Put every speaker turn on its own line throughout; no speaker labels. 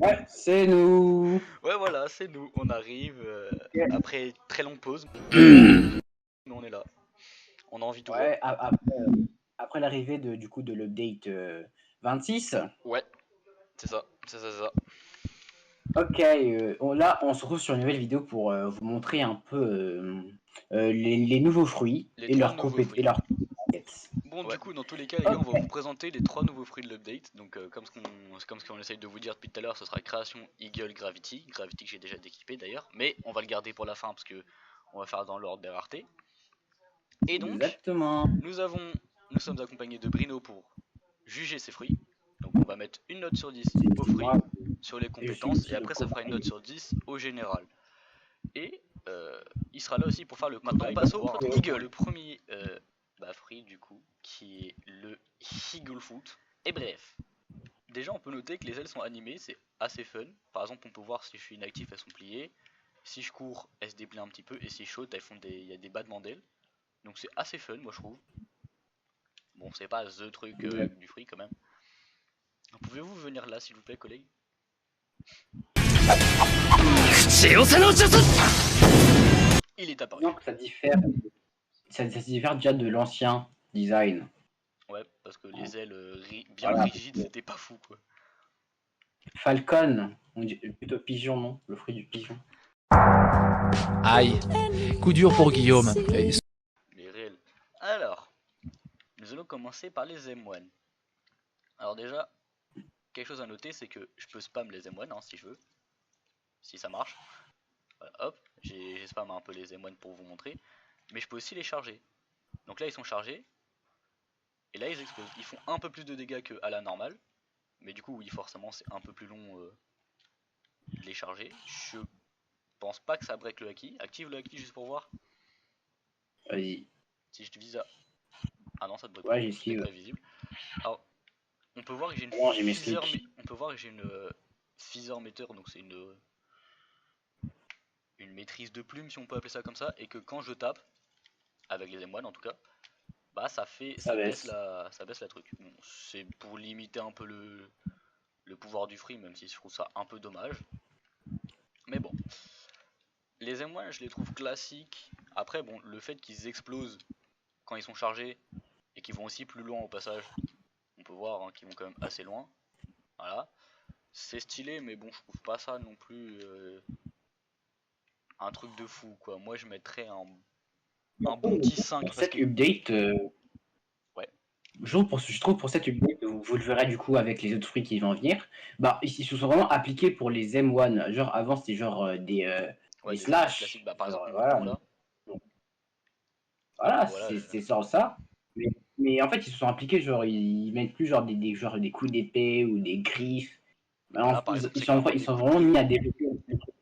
Ouais, c'est nous.
Ouais, voilà, c'est nous. On arrive
Ok.
après très longue pause. Mais on est là. On a envie de tout voir.
Ouais, après l'arrivée du coup de l'update 26.
Ouais, c'est ça. C'est ça.
Ok, là on se retrouve sur une nouvelle vidéo pour vous montrer un peu les nouveaux fruits
Les
et
trois
leurs
nouveaux fruits.
et leurs compétences.
Bon, du
Ouais.
coup, dans tous les cas, les gars, on va vous
Ok.
présenter les trois nouveaux fruits de l'update. Donc, comme ce qu'on essaye de vous dire depuis tout à l'heure, ce sera création Eagle Gravity. Gravity que j'ai déjà déquippé d'ailleurs. Mais on va le garder pour la fin parce que on va faire dans l'ordre des raretés. Et donc,
Exactement.
nous sommes accompagnés de Brino pour juger ces fruits. Donc, on va mettre une note sur 10 aux
C'est
fruits,
moi.
sur les
Je
compétences, et
suis le
après, ça fera une note
cobaye.
sur 10 au général. Et il sera là aussi pour faire le maintenant on
Cobaye.
passe au
Ok.
Eagle, le premier fruit du coup, qui est le Eagle Foot. Et bref, déjà on peut noter que les ailes sont animées, c'est assez fun. Par exemple, on peut voir si je suis inactif, elles sont pliées. Si je cours, elles se déplient un petit peu. Et si je saute, il y a des battements d'ailes. Donc c'est assez fun, moi je trouve. Bon, c'est pas the truc du fruit quand même. Pouvez-vous venir là, s'il vous plaît, collègue? Il est apparu.
Disons que ça diffère déjà de l'ancien design.
Ouais, parce que les ailes bien
Voilà.
rigides, c'était pas fou quoi.
Falcon, on dit plutôt pigeon, non? Le fruit du pigeon.
Aïe, coup dur pour Guillaume.
Les réels. Alors, nous allons commencer par les M1. Alors déjà, quelque chose à noter, c'est que je peux spam les M1 hein, si je veux, si ça marche. Voilà, hop, j'ai spam un peu les M1 pour vous montrer. Mais je peux aussi les charger. Donc là, ils sont chargés, et là, ils explosent. Ils font un peu plus de dégâts qu'à la normale. Mais du coup, oui, forcément, c'est un peu plus long de les charger. Je pense pas que ça break le haki. Active le haki juste pour voir.
Vas-y.
Si je te vise à... Ah non, ça ne break pas,
Ouais,
c'était
j'esquive.
prévisible. Alors, on peut voir que j'ai une
Bon, j'ai mes
Feather,
slicks.
on peut voir que j'ai une Feather Meter, donc c'est une maîtrise de plume si on peut appeler ça comme ça, et que quand je tape, avec les M1 en tout cas, bah
Ça baisse.
ça baisse la truc. Bon, c'est pour limiter un peu le pouvoir du free, même si je trouve ça un peu dommage. Mais bon, les M1 je les trouve classiques. Après bon, le fait qu'ils explosent quand ils sont chargés et qu'ils vont aussi plus loin au passage, on peut voir hein, qu'ils vont quand même assez loin. Voilà, c'est stylé, mais bon, je trouve pas ça non plus un truc de fou quoi. Moi je mettrais un bon petit 5
Pour
parce
cette
que
update,
ouais,
je trouve pour cette update, vous le verrez du coup avec les autres fruits qui vont venir, bah, ils se sont vraiment appliqués pour les M1. Genre avant, c'était genre
ouais
des
des M1 classiques,
slash.
bah par
Genre,
exemple
voilà.
Mouton là.
Donc,
Alors
voilà,
voilà,
c'est ça. Mais en fait, ils se sont appliqués, genre, ils mettent plus genre genre, des coups d'épée ou des griffes.
bah là par exemple c'est carrément
Ils
des
sont
coups de
vraiment
plume.
mis à développer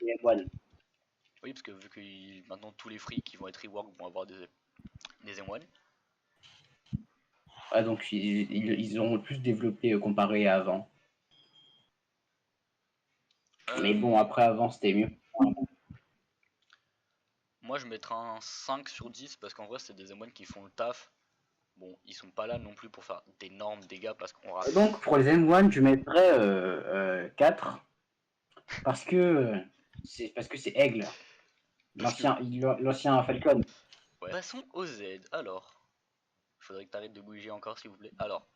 les M1.
Oui, parce que vu que maintenant tous les freaks qui vont être rework vont avoir des M1.
Ouais, donc ils ont plus développé comparé à avant. Mais bon,
Euh,
après avant, c'était mieux.
Moi je mettrais un 5 sur 10 parce qu'en vrai c'est des M1 qui font le taf. Bon, ils sont pas là non plus pour faire d'énormes dégâts parce qu'on
Donc pour les M1, je mettrais 4 parce que c'est Aigle,
parce que
l'ancien Falcon.
ouais. Passons au Z. Alors, il faudrait que tu arrêtes de bouger encore s'il vous plaît. Alors,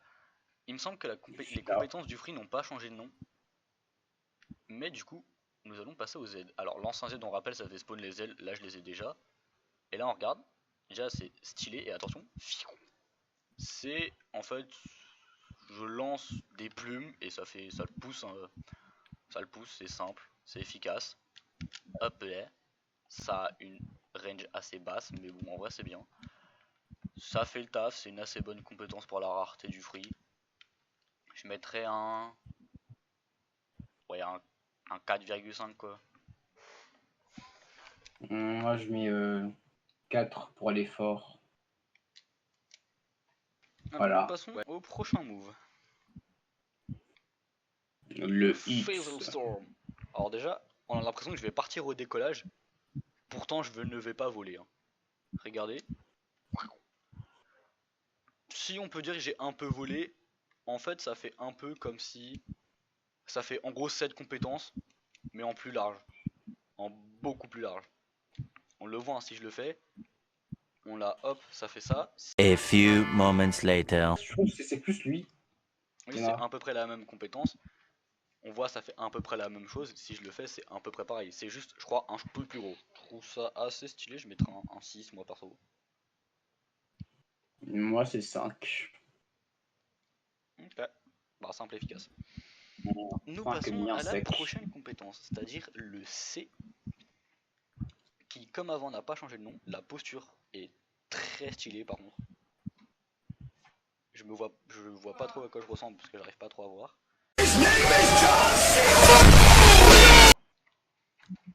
il me semble que les
Là.
compétences du free n'ont pas changé de nom, mais du coup, nous allons passer au Z. Alors, l'ancien Z, on rappelle, ça fait spawn les ailes, là je les ai déjà. Et là on regarde, déjà c'est stylé, et attention, c'est en fait, je lance des plumes et ça le pousse, hein, ça le pousse, c'est simple, c'est efficace. Hop là, ça a une range assez basse, mais bon en vrai c'est bien. Ça fait le taf, c'est une assez bonne compétence pour la rareté du free. Je mettrais ouais, un 4,5 quoi.
Moi, je mets 4 pour l'effort.
Alors nous
Voilà.
passons au prochain move, le
Le
Phasal
X.
Storm. Alors déjà, on a l'impression que je vais partir au décollage, pourtant je ne vais pas voler. Hein. Regardez, si on peut dire que j'ai un peu volé, en fait ça fait un peu comme si Ça fait en gros 7 compétences, mais en plus large. En beaucoup plus large. On le voit hein, si je le fais. On l'a, hop, ça fait ça.
A few moments later.
Je trouve que c'est plus lui.
Oui,
Il y en
c'est
a.
à peu près la même compétence. On voit, ça fait à peu près la même chose. Si je le fais, c'est à peu près pareil. C'est juste, je crois, un peu plus gros. Je trouve ça assez stylé. Je mettrai un 6, moi perso.
Moi, c'est 5.
Ok. Bah, simple et efficace. Nous
5
passons
bien
à la
sec.
prochaine compétence, c'est-à-dire le C, qui, comme avant, n'a pas changé de nom. La posture est très stylée, par contre. Je vois pas trop à quoi je ressemble parce que j'arrive pas trop à voir.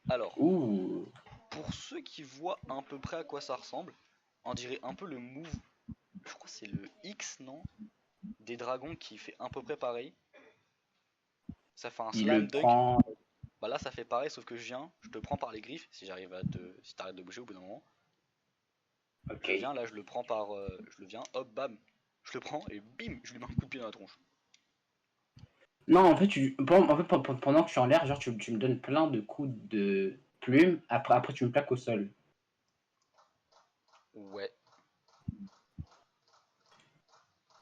Alors,
Ouh.
pour ceux qui voient à peu près à quoi ça ressemble, on dirait un peu le move, je crois que c'est le X, non? Des dragons qui fait à peu près pareil. Ça fait un
Il
slam
le
dunk.
prend.
Bah là ça fait pareil sauf que je te prends par les griffes si j'arrive à te. Si t'arrêtes de bouger au bout d'un moment.
Ok.
Je viens là, je le prends par. Je le viens, hop, bam. Je le prends et bim, je lui mets un coup de pied dans la tronche.
Non, en fait, pendant que je suis en l'air, genre, tu me donnes plein de coups de plume. Après, tu me plaques au sol.
Ouais.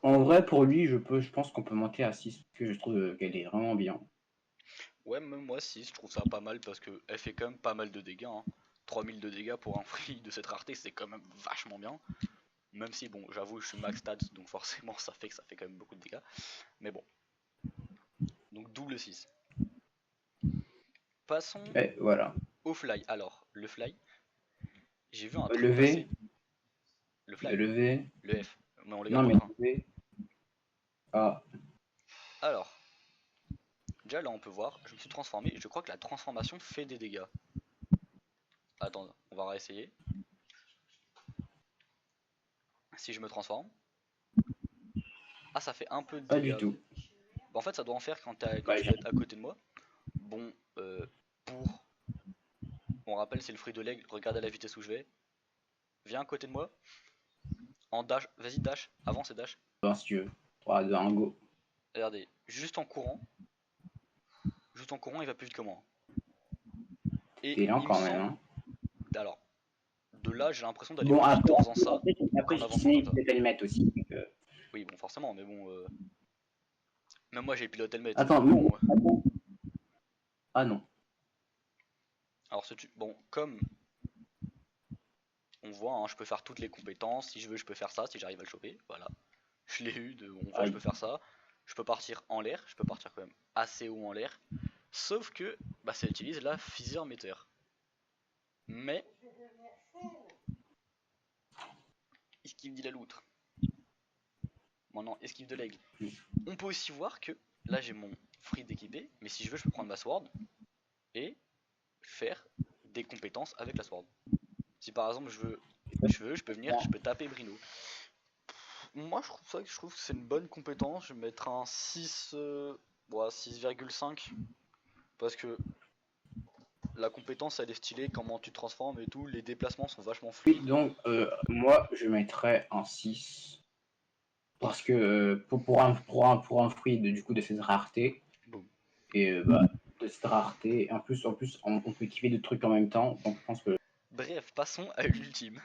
En vrai, pour lui, je pense qu'on peut monter à 6 parce que je trouve qu'elle est vraiment bien.
Ouais, même moi 6, je trouve ça pas mal parce que elle fait quand même pas mal de dégâts. Hein. 3000 de dégâts pour un free de cette rareté, c'est quand même vachement bien. Même si, bon, j'avoue, je suis max stats, donc forcément, ça fait quand même beaucoup de dégâts. Mais bon. Donc, double 6. Passons
Et voilà.
au fly. Alors, le fly, j'ai vu un truc passer.
Lever,
Le fly,
lever.
le F. Mais on les
Non,
garde en
mais
train.
lever. Ah,
Alors, déjà là, on peut voir, je me suis transformé. Je crois que la transformation fait des dégâts. Attends, on va réessayer. Si je me transforme. Ah, ça fait un peu de
pas du
dégâts.
tout.
Bah, en fait, ça doit en faire quand, quand
Bah,
tu vas être à côté de moi. Bon, pour. On rappelle, c'est le fruit de l'aigle. Regarde à la vitesse où je vais. Viens à côté de moi. En dash. Vas-y, dash. Avance et dash.
si tu veux. 3, 2, 1, go.
Regardez, juste en courant. Juste en courant, il va plus vite que moi. Et
T'es lent
il me
quand même.
semble.
Hein.
Alors, de là, j'ai l'impression d'aller
Bon,
plus vite
après,
en faisant ça
après
qu'en
j'ai
avançant comme
dessiné
ça.
peut-être Helmet aussi. Donc,
Oui, bon, forcément, mais bon. Même moi, j'ai pilote helmet.
attends,
Donc
non,
bon.
attends. Ah non.
Alors, bon, comme on voit, hein, je peux faire toutes les compétences. Si je veux, je peux faire ça, si j'arrive à le choper. Voilà. Je l'ai eu, on voit, je
Aïe.
peux faire ça. Je peux partir en l'air, je peux partir quand même assez haut en l'air. Sauf que bah, ça utilise la Physior Meter. Mais, esquive dit la loutre. Maintenant, esquive de l'aigle. On peut aussi voir que là j'ai mon free d'équipé, mais si je veux, je peux prendre ma sword et faire des compétences avec la sword. Si par exemple je peux venir, je peux taper Brino. Moi je trouve que c'est une bonne compétence, je vais mettre un 6, 6,5 parce que la compétence elle est stylée, comment tu te transformes et tout, les déplacements sont vachement
Oui,
fluides.
donc, moi, je mettrais un 6. Parce que pour un fruit du coup de cette rareté,
Boum.
et bah, de cette rareté, en plus on peut équiper de trucs en même temps, donc je pense que
Bref, passons à l'ultime.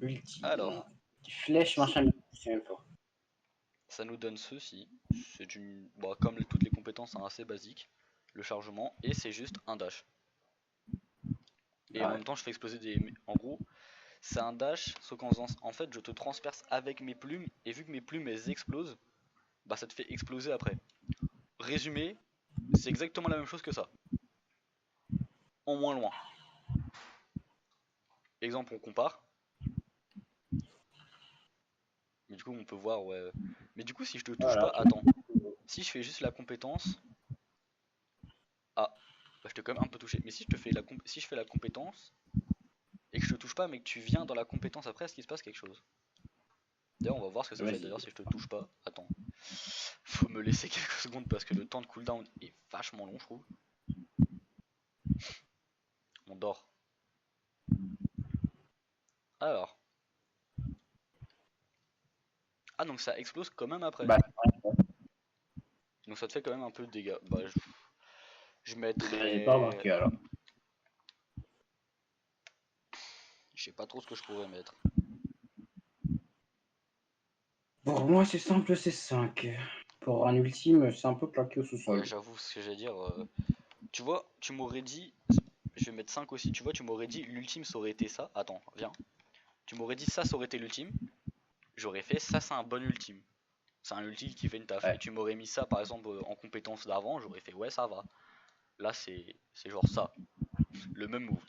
ultime.
Alors,
Flèche, machin, c'est même pas.
ça nous donne ceci. C'est une. Bon, comme toutes les compétences, c'est assez basique. Le chargement, et c'est juste un dash. Et en
Ouais.
même temps, je fais exploser des. En gros, c'est un dash, sauf en fait, je te transperce avec mes plumes, et vu que mes plumes elles explosent, bah ça te fait exploser après. Résumé, c'est exactement la même chose que ça. En moins loin. Exemple, on compare. Mais du coup, on peut voir, ouais. Mais du coup, si je te touche pas,
Voilà.
attends. Si je fais juste la compétence. Ah, bah je t'ai quand même un peu touché. Mais si je te fais si je fais la compétence et que je te touche pas, mais que tu viens dans la compétence après, est-ce qu'il se passe quelque chose? D'ailleurs, on va voir ce que ça fait.
Vas-y.
D'ailleurs, si je te touche pas, attends. Faut me laisser quelques secondes parce que le temps de cooldown est vachement long, je trouve. On dort. Alors. Ah, donc ça explose quand même après.
Bah,
Donc ça te fait quand même un peu de dégâts. Bah, je
J'ai pas
mettrais...
remarqué alors.
Je sais pas trop ce que je pourrais mettre.
Pour moi, c'est simple, c'est 5. Pour un ultime, c'est un peu plaqué au
Ouais,
sous-sol.
j'avoue ce que j'allais dire. Tu vois, tu m'aurais dit... Je vais mettre 5 aussi. Tu vois, tu m'aurais dit l'ultime ça aurait été ça. Attends, viens. Tu m'aurais dit ça aurait été l'ultime. J'aurais fait ça c'est un bon ultime. C'est un ultime qui fait une taf.
Ouais.
Et tu m'aurais mis ça par exemple en compétence d'avant. J'aurais fait ouais ça va. Là c'est genre ça. Le même move.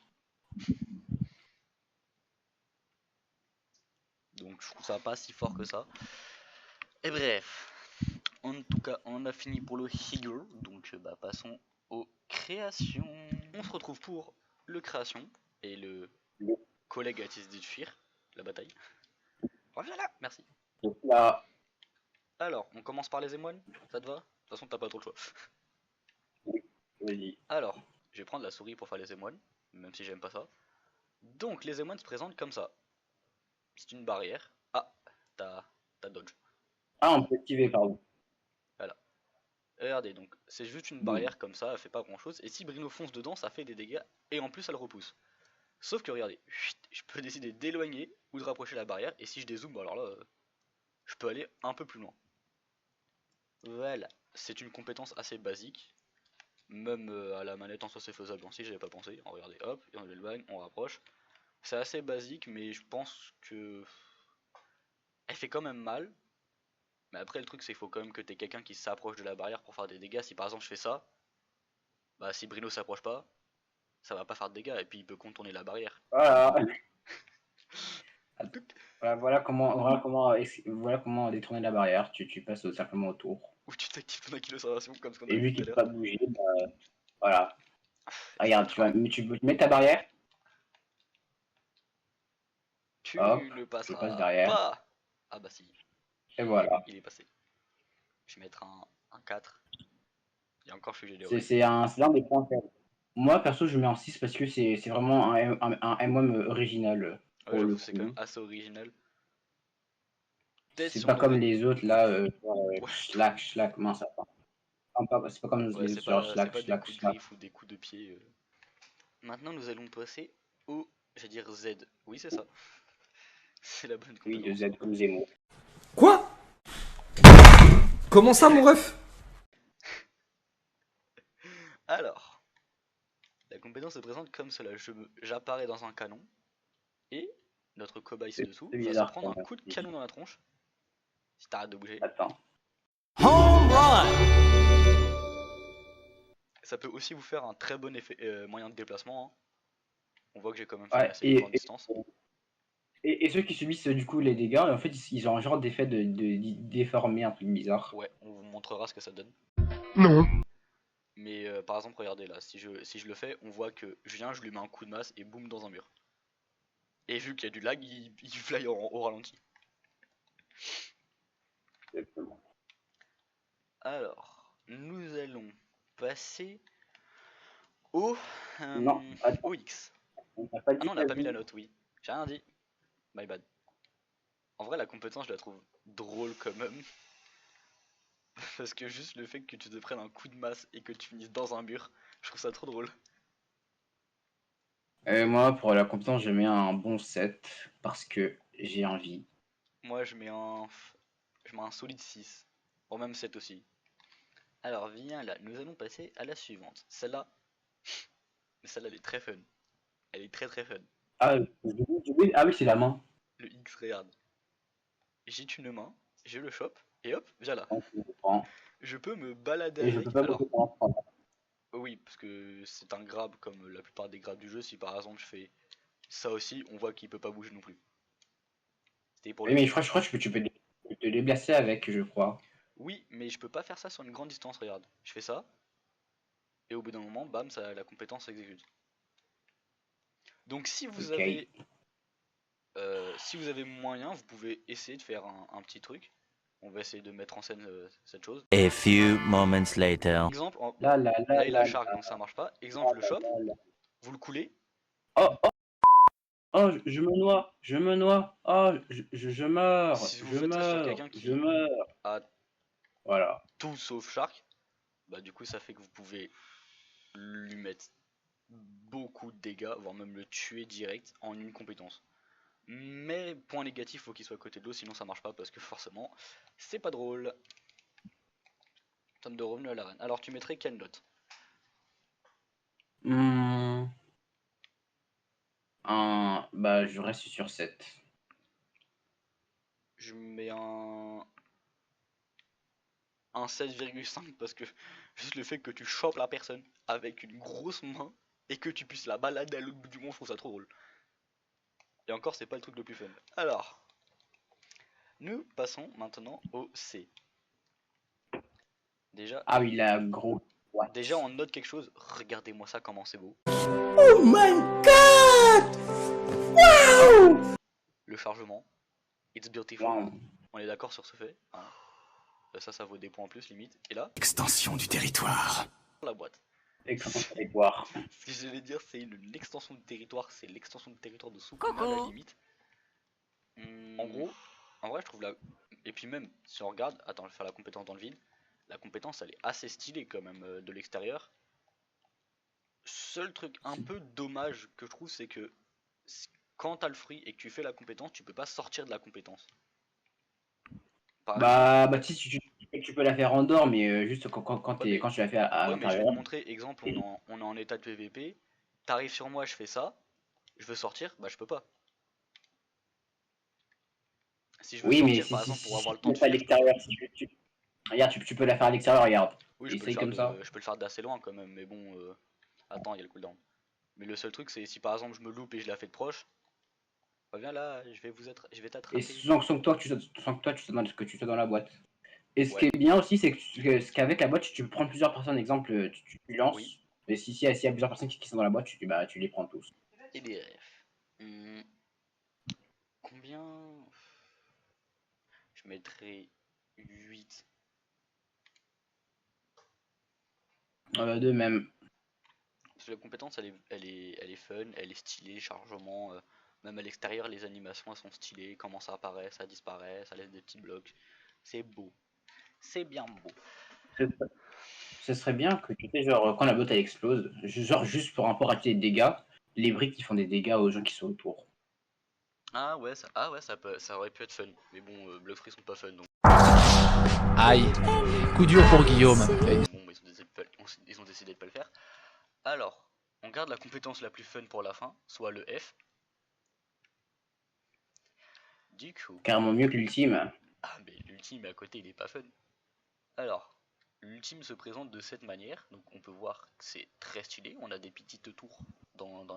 Donc je trouve ça pas si fort que ça. Et bref. En tout cas, on a fini pour le figure. Donc bah, passons aux créations. On se retrouve pour le création. Et le collègue a décidé de fuir la bataille. Reviens là. Merci.
Donc là,
Alors, on commence par les émoines. Ça te va? De toute façon, t'as pas trop le choix.
vas-y.
Alors, je vais prendre la souris pour faire les émoines. Même si j'aime pas ça. Donc, les émoines se présentent comme ça. C'est une barrière. Ah, t'as dodge.
Ah, on peut activer, pardon.
Voilà. Regardez, donc, c'est juste une barrière comme ça, elle fait pas grand chose. Et si Brino fonce dedans, ça fait des dégâts. Et en plus, elle repousse. Sauf que regardez, je peux décider d'éloigner ou de rapprocher la barrière. Et si je dézoome, alors là, je peux aller un peu plus loin. Voilà. C'est une compétence assez basique. Même à la manette en soi c'est faisable aussi, j'avais pas pensé. Regardez, hop, et on éloigne, on rapproche. C'est assez basique, mais je pense que elle fait quand même mal. Mais après, le truc, c'est qu'il faut quand même que t'aies quelqu'un qui s'approche de la barrière pour faire des dégâts. Si par exemple je fais ça, bah si Brino s'approche pas, ça va pas faire de dégâts et puis il peut contourner la barrière.
Voilà. Voilà comment détourner la barrière. Tu passes simplement autour.
Ou tu t'actives ton acquis d'observation comme ce qu'on
Et
avait
vu
vu tout
qu'il
à
ne peut
l'heure.
pas bouger, bah, voilà.
Ça va
Regarde,
être un...
tu peux mettre ta barrière.
Tu
Hop,
ne
je passe
passeras
derrière.
pas. Ah bah si,
Et voilà.
il est passé. Je vais mettre un 4. Et encore je suis généreux.
C'est l'un des points faibles. Moi, perso, je mets en 6 parce que c'est vraiment un M1 original
Ouais,
pour le
j'avoue, c'est quand même
coup.
assez original. Peut-être
C'est
si
pas
on
comme
aurait...
les autres là,
Ouais,
Schlack, mince, ça c'est pas comme
ouais,
les autres, genre
c'est
Schlack,
pas des
Schlack,
coups de
Schlack.
griffe ou des coups de pied. Maintenant, nous allons passer au, je vais dire Z. Oui, c'est ça. C'est la bonne
Oui, de
compétence.
Z ou Zemo.
Quoi? Comment ça, mon ref?
Alors, la compétence se présente comme cela. J'apparais dans un canon et notre cobaye
C'est
ci-dessous
c'est
va se
bizarre
prendre
quand
un coup de canon dans la tronche. Si t'arrêtes de bouger.
Attends.
Home run!
Ça peut aussi vous faire un très bon effet, moyen de déplacement. Hein. On voit que j'ai quand même fait une
Ouais,
assez grande distance.
et ceux qui subissent du coup les dégâts, en fait, ils ont un genre d'effet de déformé un peu bizarre.
Ouais, on vous montrera ce que ça donne.
Non.
Mais par exemple, regardez là, si je le fais, on voit que je viens, je lui mets un coup de masse et boum dans un mur. Et vu qu'il y a du lag, il fly au ralenti.
Exactement.
Alors, nous allons passer au,
Non, attends,
au X.
on n'a pas
Ah
dit
non, on n'a pas mis la
vas-y.
note, oui. J'ai rien dit. My bad. En vrai, la compétence, je la trouve drôle quand même. Parce que juste le fait que tu te prennes un coup de masse et que tu finisses dans un mur, je trouve ça trop drôle.
Moi, pour la compétence, je mets un bon 7 parce que j'ai envie.
Moi, je mets un solide 6. Bon, même 7 aussi. Alors, viens là, nous allons passer à la suivante. Celle-là, elle est très fun. Elle est très très fun.
Ah, ah oui, c'est la main.
Le X, regarde. J'ai une main, je le chope, et hop, viens là.
Donc, je le prends.
Je peux me balader
Et je peux
avec.
pas
Alors,
bouger pendant 3 ans.
oui, parce que c'est un grab comme la plupart des grabs du jeu. Si par exemple je fais ça aussi, on voit qu'il peut pas bouger non plus. C'était pour
Oui,
le
mais
fun.
je crois que tu peux te déplacer avec, je crois.
Oui, mais je peux pas faire ça sur une grande distance, regarde. Je fais ça, et au bout d'un moment, bam, ça, la compétence s'exécute. Donc
Ok.
si vous avez moyen, vous pouvez essayer de faire un petit truc. On va essayer de mettre en scène cette chose.
A few moments later.
Exemple,
Là, là, là,
là il a
là,
shark donc ça marche pas. Exemple, je le chope,
là.
vous le coulez.
Oh, oh, oh, je me noie, je me noie. Oh, je meurs,
Si vous
je
faites ça sur
meurs,
quelqu'un
je
qui
meurs.
a
Voilà.
tout sauf shark, bah du coup ça fait que vous pouvez lui mettre beaucoup de dégâts, voire même le tuer direct en une compétence. Mais point négatif, faut qu'il soit à côté de l'eau, sinon ça marche pas parce que forcément c'est pas drôle. Tome de revenu à l'arène. Alors tu mettrais quelle note?
Bah, je reste sur 7.
Je mets un 7,5 parce que juste le fait que tu chopes la personne avec une grosse main et que tu puisses la balader à l'autre bout du monde, je trouve ça trop drôle. Et encore, c'est pas le truc le plus fun. Alors, nous passons maintenant au C. Déjà,
Ah oui, la grosse boîte.
déjà on note quelque chose. Regardez-moi ça, comment c'est beau.
Oh my god!
Le chargement. It's beautiful.
Wow.
On est d'accord sur ce fait, hein. Ça vaut des points en plus limite. Et là,
Extension du territoire.
la boîte.
Extension de territoire.
Ce que j'allais dire, c'est une extension de territoire. C'est l'extension de territoire de Sukuna à la limite. En gros, en vrai, je trouve la. Et puis même, si on regarde, attends, je vais faire la compétence dans le vide. La compétence, elle est assez stylée quand même de l'extérieur. Seul truc un peu dommage que je trouve, c'est que quand t'as le fruit et que tu fais la compétence, tu peux pas sortir de la compétence. Par exemple,
Bah, tu peux la faire en dehors, mais juste
ouais, mais,
quand tu la fais à
ouais, mais je vais te
l'intérieur.
montrer, exemple, on est en état de PVP, t'arrives sur moi, je fais ça, je veux sortir, bah je peux pas. Si je veux
Oui, mais
sortir par exemple pour avoir le
tu
temps
le
de
fais à
fuir, je peux pas.
l'extérieur, regarde, tu peux la faire à l'extérieur, regarde.
Oui,
Essaye comme ça.
je peux le faire d'assez loin quand même, mais bon, attends, il y a le cooldown. Mais le seul truc, c'est si par exemple je me loupe et je la fais de proche, reviens là, je vais
Et
t'attraper.
sans que toi, tu sois dans la boîte. Et ce qui
Ouais,
est bien aussi, c'est qu'avec la boîte, tu peux prendre plusieurs personnes. Exemple, tu
oui.
lances. Et s'il y a plusieurs personnes qui sont dans la boîte, tu les prends tous.
Et des F. Combien? Je mettrais 8.
De même.
Parce que la compétence, elle est fun, elle est stylée, chargement. Même à l'extérieur, les animations elles sont stylées. Comment ça apparaît, ça disparaît, ça laisse des petits blocs. C'est beau. C'est bien beau.
Ce serait bien que tu sais, genre, quand la boîte elle explose, genre juste pour rapport à tes dégâts, les briques qui font des dégâts aux gens qui sont autour.
Ah ouais, ça aurait pu être fun. Mais bon, Blood Free sont pas fun, donc
Aïe, coup dur pour Guillaume.
bon, ils ont décidé de pas le faire. Alors, on garde la compétence la plus fun pour la fin, soit le F. Du coup,
Carrément mieux que l'ultime.
ah mais l'ultime à côté, il est pas fun. Alors, l'ultime se présente de cette manière, donc on peut voir que c'est très stylé. On a des petites tours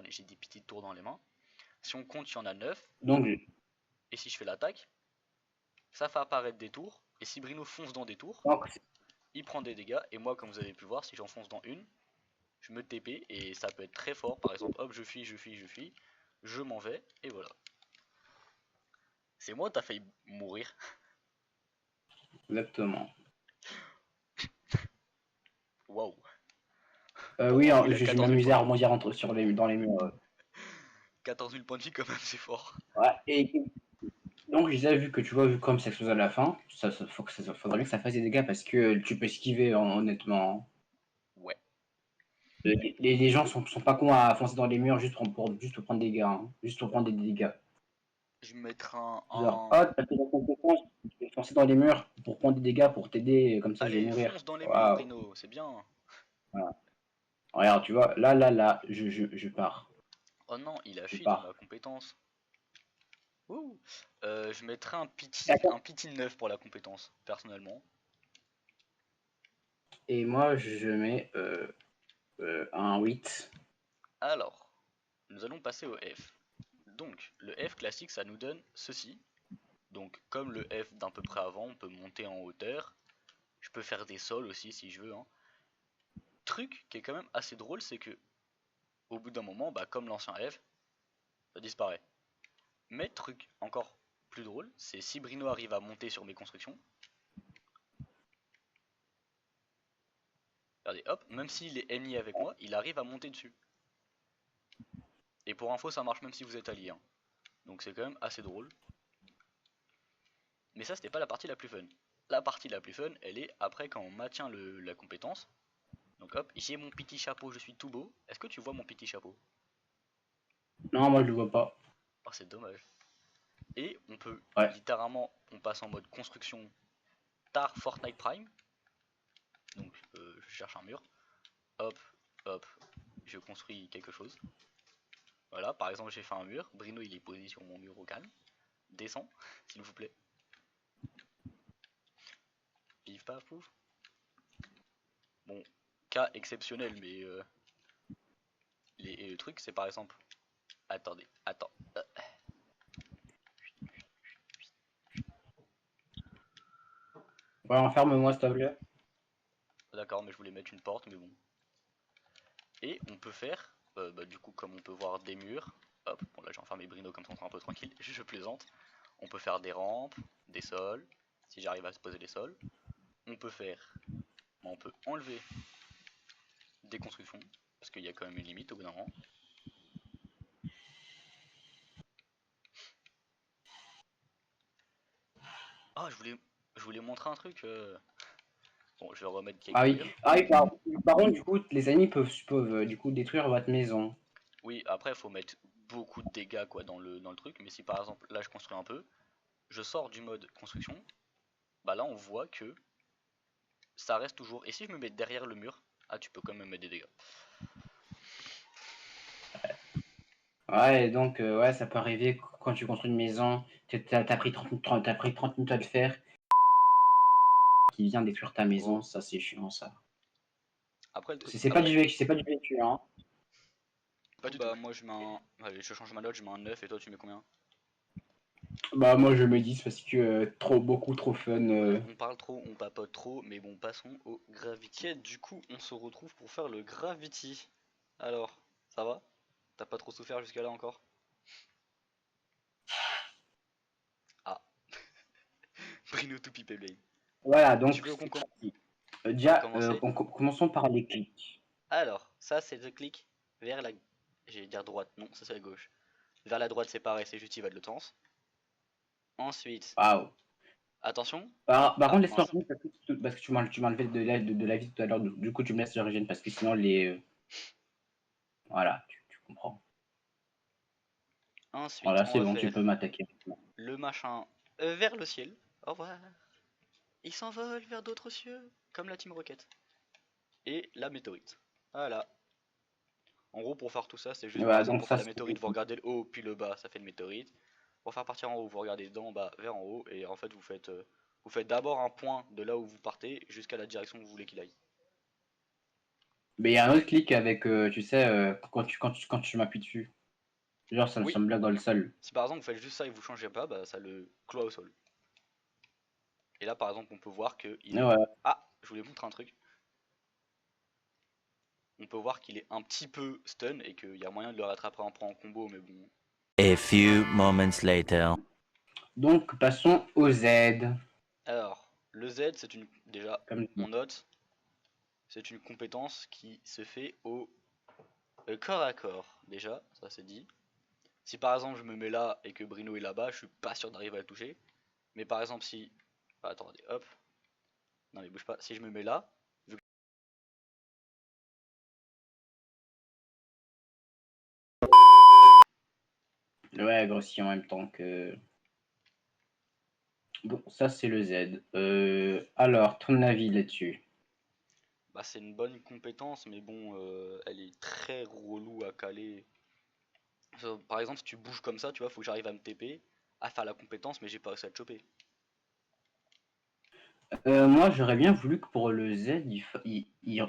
j'ai des petites tours dans les mains. Si on compte, il y en a 9.
Donc,
Et si je fais l'attaque, ça fait apparaître des tours. Et si Brino fonce dans des tours,
donc,
il prend des dégâts. Et moi, comme vous avez pu voir, si j'enfonce dans une, je me TP et ça peut être très fort. Par exemple, hop, je fuis, je m'en vais et voilà. C'est moi, t'as failli mourir.
exactement.
Waouh.
Oui,
Oh, il a
je
14 000
m'amusais
points
à
de vie.
rebondir dans les murs.
14 000 points de vie quand même, c'est fort.
Ouais, et donc, j'ai vu que tu vois, vu comme ça explose à la fin, faudrait bien que ça fasse des dégâts parce que tu peux esquiver, honnêtement.
Ouais.
Les gens sont pas cons à foncer dans les murs juste pour prendre des dégâts. Juste pour prendre des dégâts.
Je vais mettre
Genre, oh, t'as fait la compétence, tu peux foncer dans les murs pour prendre des dégâts, pour t'aider, comme ça je vais
Allez,
mourir.
fonce dans les murs,
Waouh.
Brino, c'est bien.
Voilà. Regarde, tu vois, là, je pars.
Oh non, il a
Je
fui dans
pars.
ma compétence. Ouh. Je mettrais un
Attends.
pity 9 pour la compétence, personnellement.
Et moi, je mets un 8.
Alors, nous allons passer au F. Donc, le F classique, ça nous donne ceci. Donc, comme le F d'un peu près avant, on peut monter en hauteur. Je peux faire des sols aussi si je veux, hein. Truc qui est quand même assez drôle, c'est que au bout d'un moment, bah, comme l'ancien F, ça disparaît. Mais truc encore plus drôle, c'est si Brino arrive à monter sur mes constructions. Regardez, hop, même s'il est ennemi avec moi, il arrive à monter dessus. Et pour info, ça marche même si vous êtes allié, hein. Donc c'est quand même assez drôle. Mais ça, c'était pas la partie la plus fun. La partie la plus fun, elle est après quand on maintient la compétence. Donc hop, j'ai mon petit chapeau, je suis tout beau. Est-ce que tu vois mon petit chapeau?
Non, moi je le vois pas.
Oh, c'est dommage. Et on peut
Ouais.
littéralement, on passe en mode construction tar Fortnite Prime. Donc je cherche un mur. Hop, hop, je construis quelque chose. Voilà, par exemple j'ai fait un mur. Brino il est posé sur mon mur au calme. Descends, s'il vous plaît. Vive pas pouf. Bon, cas exceptionnel, mais les trucs c'est par exemple. Attendez, attends.
Ouais, enferme-moi s'il te plaît.
D'accord, mais je voulais mettre une porte, mais bon. Et on peut faire, du coup, comme on peut voir des murs, hop, bon là j'ai enfermé Brino comme ça on sera un peu tranquille, je plaisante. On peut faire des rampes, des sols, si j'arrive à se poser les sols. On peut faire, on peut enlever des constructions, parce qu'il y a quand même une limite au bout d'un moment. Ah, je voulais montrer un truc. Bon, je vais remettre
Ah
quelques
oui,
murs.
ah oui, par contre, du coup, les ennemis peuvent du coup détruire votre maison.
Oui, après, il faut mettre beaucoup de dégâts quoi dans le truc. Mais si par exemple, là je construis un peu, je sors du mode construction, bah là on voit que ça reste toujours. Et si je me mets derrière le mur, ah tu peux quand même mettre des dégâts.
Ouais, donc, ouais, ça peut arriver quand tu construis une maison, t'as pris 30 minutes à le faire, qui vient détruire ta maison,
Oh.
ça c'est chiant ça.
Après le truc.
C'est pas
Après,
du vécu, c'est pas du vécu, hein.
pas du tout. Bah moi je mets un. Allez, je change ma note, je mets un 9 et toi tu mets combien?
Bah moi je me dis parce que beaucoup trop fun.
On parle trop, on papote trop, mais bon, passons au Gravity. Du coup, on se retrouve pour faire le Gravity. Alors, ça va? T'as pas trop souffert jusqu'à là encore? Ah, Brino to People Blade.
Voilà,
Tu
donc
veux
c'est
qu'on
parti.
va
Déjà,
commencer?
commençons par les clics.
Alors, ça c'est the click vers la. J'allais dire droite, non, ça c'est la gauche. Vers la droite, c'est pareil, c'est juste il va de le temps. Ensuite,
Waouh.
attention.
Par
Ah,
contre, laisse-moi
mince.
revenir parce que tu m'as enlevé de la vie tout à l'heure. Du coup, tu me laisses l'origine parce que sinon, voilà, tu comprends.
Ensuite,
Voilà,
on
c'est
va
bon, tu
faire
peux m'attaquer.
le machin vers le ciel. Au revoir. Il s'envole vers d'autres cieux, comme la Team Rocket. Et la météorite. Voilà. En gros, pour faire tout ça, c'est juste par
Voilà,
exemple
donc
pour faire
ça,
la
c'est
météorite, vous regardez le haut puis le bas, ça fait une météorite. Pour faire partir en haut, vous regardez d'en bas vers en haut. Et en fait, vous faites d'abord un point de là où vous partez jusqu'à la direction où vous voulez qu'il aille.
Mais il y a un autre clic avec, tu sais, quand tu m'appuies dessus. Genre, ça
Oui,
me bloque dans le sol.
si par exemple vous faites juste ça et vous changez pas, bah ça le cloie au sol. Et là, par exemple, on peut voir qu'il est.
Ouais.
Ah, je voulais montrer un truc. On peut voir qu'il est un petit peu stun et qu'il y a moyen de le rattraper en en combo, mais bon.
A few moments later.
Donc, passons au Z.
Alors, le Z, déjà,
Comme
on note, c'est une compétence qui se fait au corps à corps. Déjà, ça c'est dit. Si par exemple je me mets là et que Brino est là-bas, je suis pas sûr d'arriver à le toucher. Mais par exemple, si. Ah, attendez, hop. Non, mais bouge pas. Si je me mets là,
ouais, grossi en même temps que. Bon, ça, c'est le Z. Alors, ton avis là-dessus?
bah c'est une bonne compétence, mais bon, elle est très relou à caler. Par exemple, si tu bouges comme ça, tu vois, faut que j'arrive à me TP, à faire la compétence, mais j'ai pas réussi à te choper.
Moi, j'aurais bien voulu que pour le Z, ils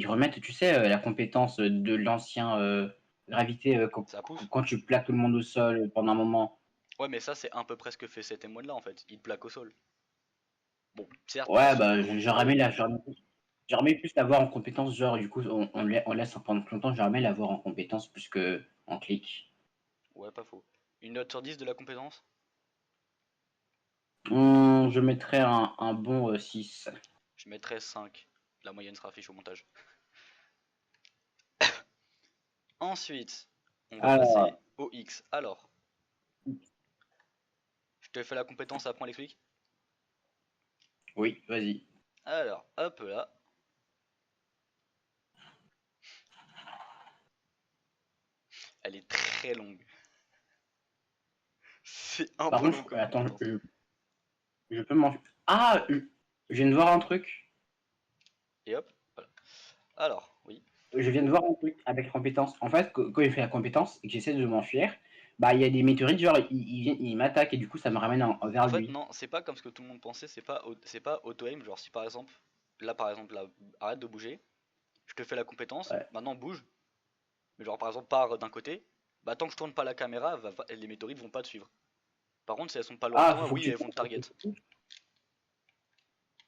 remettent, tu sais, la compétence de l'ancien gravité
Ça pousse.
quand tu plaques tout le monde au sol pendant un moment.
Ouais, mais ça, c'est un peu presque fait cet M1 là en fait. Il te plaque au sol. Bon, certes, il
Ouais,
se
bah,
retourne sur eux, mais bon.
j'aurais aimé plus l'avoir en compétence, genre, du coup, on laisse pendant plus longtemps, j'aurais aimé l'avoir en compétence plus que en clic.
Ouais, pas faux. Une note sur 10 de la compétence?
Je mettrais un bon 6.
Je mettrais 5. La moyenne sera affichée au montage. Ensuite, on va
Alors,
passer au X. Alors, te fais la compétence, après on l'explique.
Oui, vas-y.
Alors, hop là. Elle est très longue. C'est un
Par
peu long
contre,
comme
attends,
compétence.
je peux m'en... Ah, je viens de voir un truc.
Et hop, voilà. Alors, oui.
Je viens de voir un truc avec compétence. En fait, quand il fait la compétence et que j'essaie de m'enfuir, bah il y a des météorites, genre il m'attaque et du coup ça me ramène
En
vers
fait,
lui.
non, c'est pas comme ce que tout le monde pensait, c'est pas auto-aim. Genre, si par exemple, là, arrête de bouger, je te fais la compétence,
Ouais.
maintenant bouge, mais genre par exemple, pars d'un côté, bah tant que je tourne pas la caméra, les météorites vont pas te suivre. Par contre, si elles sont pas loin de
Ah,
toi,
faut que
oui,
tu
elles vont
tombes
te target.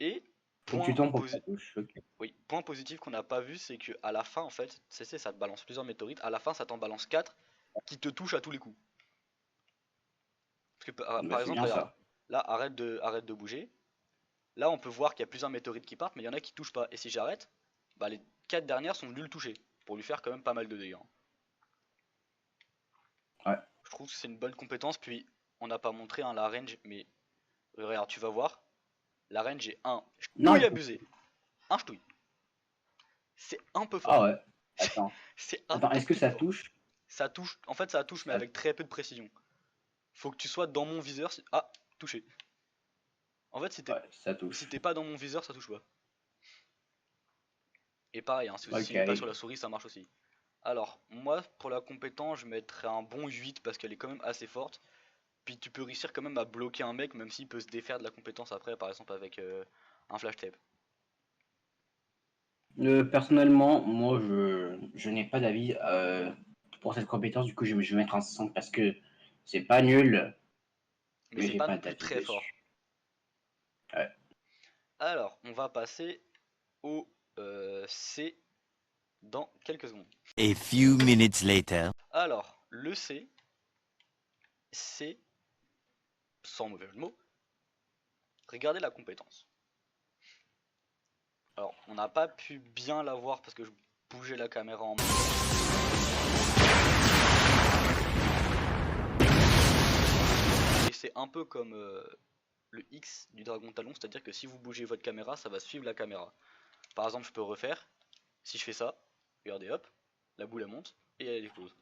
Et,
Faut que tu
point,
tombes pour que ça touche. Ok.
oui, point positif qu'on n'a pas vu, c'est que à la fin, en fait, ça te balance plusieurs météorites, à la fin, ça t'en balance 4 qui te touchent à tous les coups. Parce que
Bah,
par
c'est
exemple,
bien
regarde,
ça.
là, arrête de bouger. Là, on peut voir qu'il y a plusieurs météorites qui partent, mais il y en a qui touchent pas. Et si j'arrête, bah les 4 dernières sont venues le toucher, pour lui faire quand même pas mal de dégâts.
Ouais.
Je trouve que c'est une bonne compétence, puis on n'a pas montré hein, la range, mais regarde, tu vas voir, la range est un
Non,
ch'touille abusé. Un ch'touille. C'est un peu
ah
fort.
ouais. Attends.
C'est un
Attends,
tout
est-ce que
petit peu
ça
fort.
touche?
Ça touche, en fait ça touche, mais
Ça-
avec très peu de précision. Faut que tu sois dans mon viseur. Ah, touché. En fait,
Ouais, ça
si
touche.
t'es pas dans mon viseur, ça touche pas. Et pareil, hein,
Ok.
s'il est pas sur la souris, ça marche aussi. Alors, moi, pour la compétence, je mettrais un bon 8 parce qu'elle est quand même assez forte. Puis tu peux réussir quand même à bloquer un mec, même s'il peut se défaire de la compétence après, par exemple avec un flash tape.
Personnellement, moi je n'ai pas d'avis pour cette compétence, du coup je vais mettre un 5 parce que c'est pas nul,
Mais
mais
c'est
j'ai
pas
pas
non plus
d'avis
très fort.
dessus. Ouais.
Alors, on va passer au C dans quelques secondes.
A few minutes later.
Alors, le C, c'est, sans mauvais jeu de mots, regardez la compétence. Alors, on n'a pas pu bien la voir parce que je bougeais la caméra en même temps. Et c'est un peu comme le X du dragon talon, c'est-à-dire que si vous bougez votre caméra, ça va suivre la caméra. Par exemple, je peux refaire, si je fais ça, regardez hop, la boule elle monte et elle explose.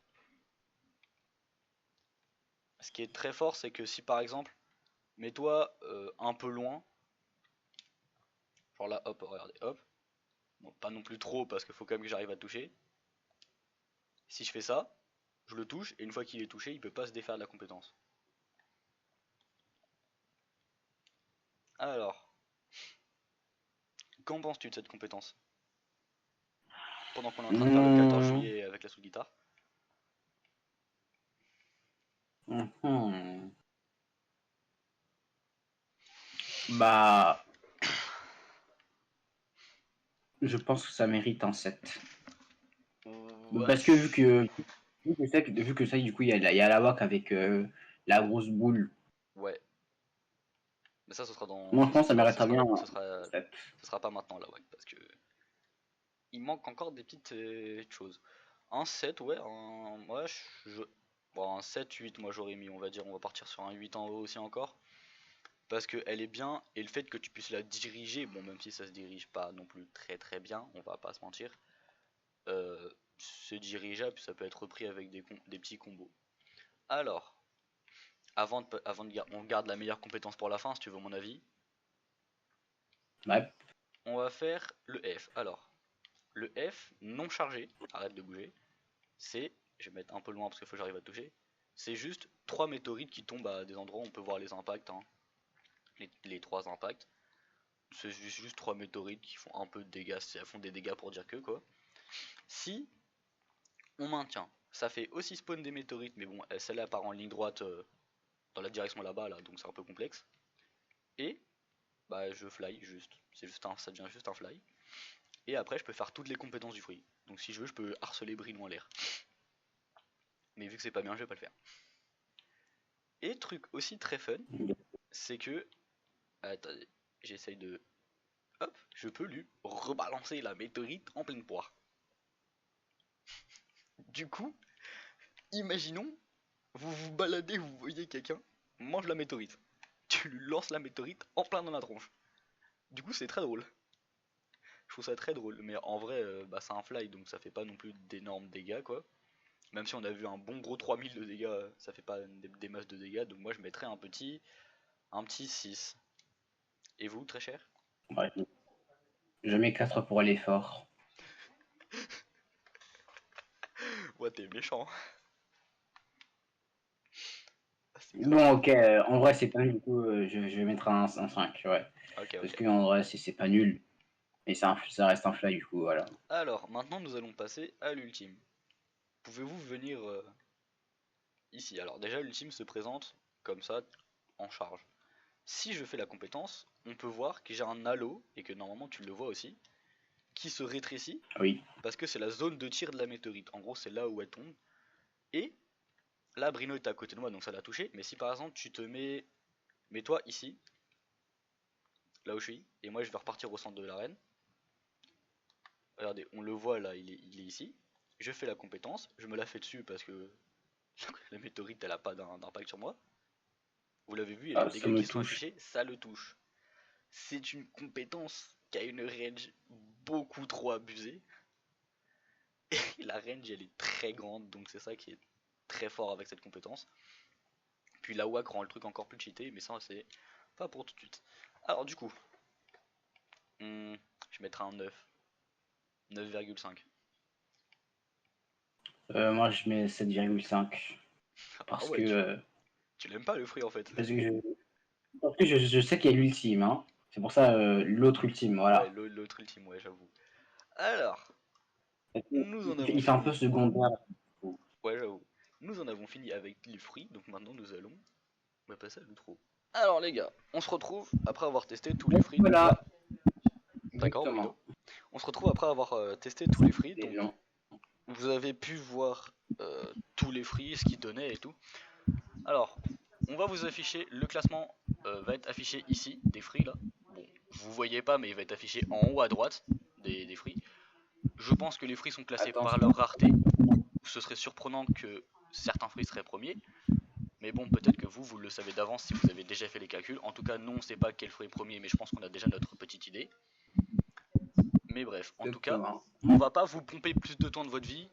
Ce qui est très fort, c'est que si par exemple, mets-toi un peu loin, genre là, hop, regardez, hop, bon, pas non plus trop parce qu'il faut quand même que j'arrive à toucher. Si je fais ça, je le touche et une fois qu'il est touché, il peut pas se défaire de la compétence. Alors, qu'en penses-tu de cette compétence? Pendant qu'on est en train de faire le 14
Mmh,
juillet avec la sous-guitare.
mhm. Bah, je pense que ça mérite un 7.
Ouais,
Parce que vu que ça, du coup, il y a la WAC avec la grosse boule.
ouais. Mais ça, ce sera
Moi, je pense que ça mériterait bien un 7.
ce sera pas maintenant là, ouais, parce que il manque encore des petites choses. Un 7, ouais, ouais, bon, un 7, 8, moi j'aurais mis, on va dire, on va partir sur un 8 en haut aussi encore. Parce qu'elle est bien, et le fait que tu puisses la diriger, bon, même si ça se dirige pas non plus très très bien, on va pas se mentir, c'est dirigeable, ça peut être repris avec des petits combos. Alors, on garde la meilleure compétence pour la fin, si tu veux mon avis.
Ouais.
On va faire le F. Alors, le F non chargé, arrête de bouger, c'est, je vais mettre un peu loin parce qu'il faut que j'arrive à toucher, c'est juste 3 météorites qui tombent à des endroits où on peut voir les impacts, hein, les 3 impacts. C'est juste 3 météorites qui font un peu de dégâts, elles font des dégâts pour dire que quoi. Si on maintient, ça fait aussi spawn des météorites, mais bon, celle-là part en ligne droite dans la direction là-bas, là, donc c'est un peu complexe. Et bah je fly juste, ça devient juste un fly. Et après je peux faire toutes les compétences du fruit. Donc si je veux, je peux harceler Brino en l'air. Mais vu que c'est pas bien, je vais pas le faire. Et truc aussi très fun, c'est que, attendez, j'essaye de, hop, je peux lui rebalancer la météorite en pleine poire. Du coup, imaginons, vous vous baladez, vous voyez quelqu'un, mange la météorite. tu lui lances la météorite en plein dans la tronche. Du coup, c'est très drôle. Je trouve ça très drôle, mais en vrai, bah, c'est un fly, donc ça fait pas non plus d'énormes dégâts, quoi. Même si on a vu un bon gros 3000 de dégâts, ça fait pas des masses de dégâts, donc moi je mettrais un petit 6. Et vous, très cher?
Ouais. Je mets 4 pour l'effort.
Ouais, t'es méchant. Ah, c'est grave.
Bon, ok, en vrai, c'est pas nul, du coup, je vais mettre un 5, ouais.
Ok,
Parce
ok.
que, en vrai, c'est pas nul. Mais ça reste un fly, du coup, voilà.
Alors, maintenant nous allons passer à l'ultime. Pouvez-vous venir ici? Alors déjà, l'ultime se présente comme ça, en charge. Si je fais la compétence, on peut voir que j'ai un halo, et que normalement tu le vois aussi, qui se rétrécit,
Oui.
parce que c'est la zone de tir de la météorite. En gros, c'est là où elle tombe. Et là, Brino est à côté de moi, donc ça l'a touché. Mais si par exemple tu te mets-toi ici, là où je suis, et moi je vais repartir au centre de l'arène. Regardez, on le voit là, il est ici. Je fais la compétence, je me la fais dessus parce que la météorite elle a pas d'impact sur moi. Vous l'avez vu, et les
Ah, ça
dégâts
me
qui sont
touche.
affichés, ça le touche. C'est une compétence qui a une range beaucoup trop abusée. Et la range elle est très grande, donc c'est ça qui est très fort avec cette compétence. Puis la WAC rend le truc encore plus cheaté, mais ça c'est pas pour tout de suite. Alors du coup, je mettrai un 9. 9,5.
Moi, je mets 7,5.
Ah
Parce que,
ouais, tu l'aimes pas le fruit en fait.
parce que, je, parce que je sais qu'il y a l'ultime, hein. C'est pour ça, l'autre ultime,
Ouais,
voilà.
l'autre ultime, ouais, j'avoue. Alors, nous en avons
Il fait un
fini.
peu secondaire.
Ouais, j'avoue. Nous en avons fini avec les fruits, donc maintenant nous allons passer à l'outro. Alors les gars, on se retrouve après avoir testé tous les fruits. Donc
Voilà,
là, d'accord,
exactement.
Bruno. On se retrouve après avoir testé tous les fruits.
C'est
Donc
long.
vous avez pu voir tous les fruits, ce qu'ils donnaient et tout. Alors, on va vous afficher le classement. Va être affiché ici, des fruits là. Bon, vous voyez pas, mais il va être affiché en haut à droite des fruits. Je pense que les fruits sont classés par
Attention.
leur rareté. Ce serait surprenant que certains fruits seraient premiers. Mais bon, peut-être que vous le savez d'avance si vous avez déjà fait les calculs. En tout cas, nous, on ne sait pas quel fruit est premier, mais je pense qu'on a déjà notre petite idée. Mais bref, en tout cas,
Exactement.
on va pas vous pomper plus de temps de votre vie.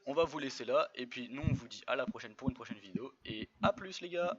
On va vous laisser là. Et puis, nous, on vous dit à la prochaine pour une prochaine vidéo. Et à plus, les gars!